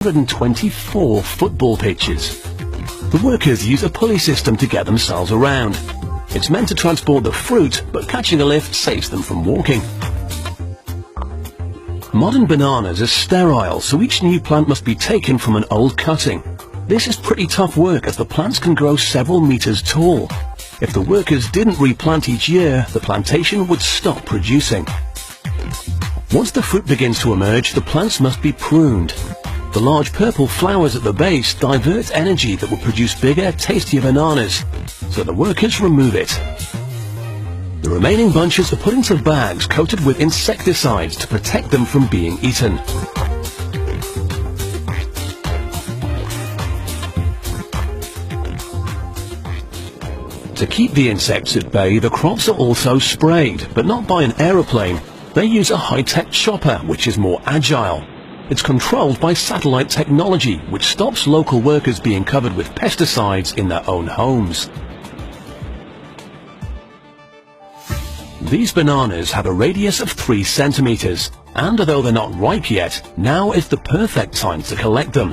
124 football pitches. The workers use a pulley system to get themselves around. It's meant to transport the fruit, but catching a lift saves them from walking. Modern bananas are sterile, so each new plant must be taken from an old cutting. This is pretty tough work as the plants can grow several meters tall. If the workers didn't replant each year, the plantation would stop producing. Once the fruit begins to emerge, the plants must be pruned. The large purple flowers at the base divert energy that will produce bigger, tastier bananas, so the workers remove it. The remaining bunches are put into bags coated with insecticides to protect them from being eaten. To keep the insects at bay, the crops are also sprayed, but not by an aeroplane. They use a high-tech chopper, which is more agile. It's controlled by satellite technology, which stops local workers being covered with pesticides in their own homes. These bananas have a radius of 3 centimeters, and although they're not ripe yet, now is the perfect time to collect them.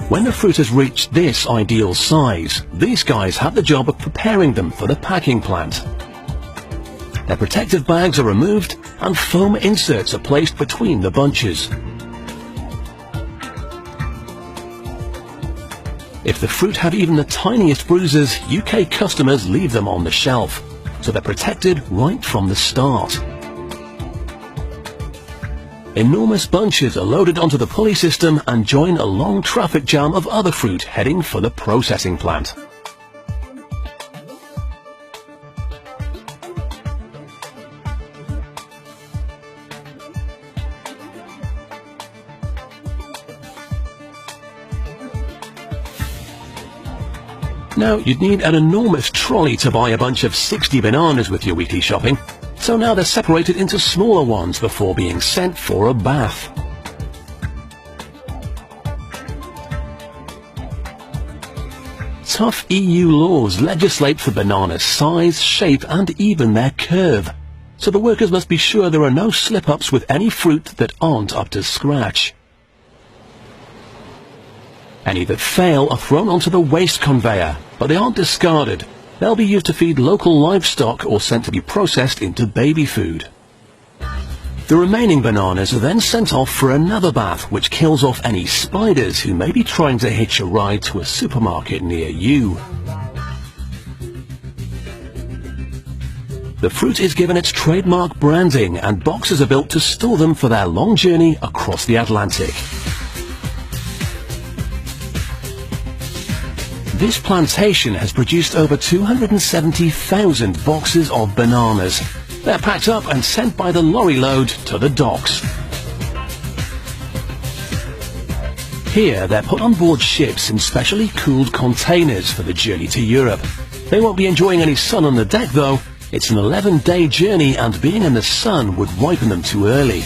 When the fruit has reached this ideal size, these guys have the job of preparing them for the packing plant. Their protective bags are removed and foam inserts are placed between the bunches. If the fruit have even the tiniest bruises, UK customers leave them on the shelf, so they're protected right from the start. Enormous bunches are loaded onto the pulley system and join a long traffic jam of other fruit heading for the processing plant. Now, you'd need an enormous trolley to buy a bunch of 60 bananas with your weekly shopping, so now they're separated into smaller ones before being sent for a bath. Tough EU laws legislate for bananas' size, shape and even their curve, so the workers must be sure there are no slip-ups with any fruit that aren't up to scratch. Any that fail are thrown onto the waste conveyor, but they aren't discarded. They'll be used to feed local livestock or sent to be processed into baby food. The remaining bananas are then sent off for another bath, which kills off any spiders who may be trying to hitch a ride to a supermarket near you. The fruit is given its trademark branding and boxes are built to store them for their long journey across the Atlantic. This plantation has produced over 270,000 boxes of bananas. They're packed up and sent by the lorry load to the docks. Here, they're put on board ships in specially cooled containers for the journey to Europe. They won't be enjoying any sun on the deck though. It's an 11-day journey and being in the sun would ripen them too early.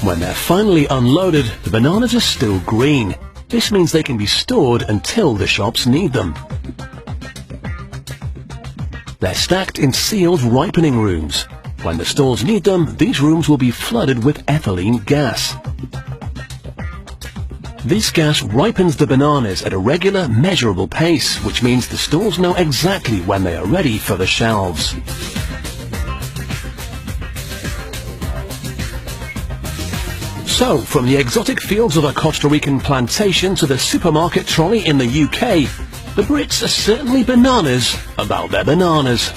When they're finally unloaded, the bananas are still green. This means they can be stored until the shops need them. They're stacked in sealed ripening rooms. When the stores need them, these rooms will be flooded with ethylene gas. This gas ripens the bananas at a regular, measurable pace, which means the stores know exactly when they are ready for the shelves. So, from the exotic fields of a Costa Rican plantation to the supermarket trolley in the UK, the Brits are certainly bananas about their bananas.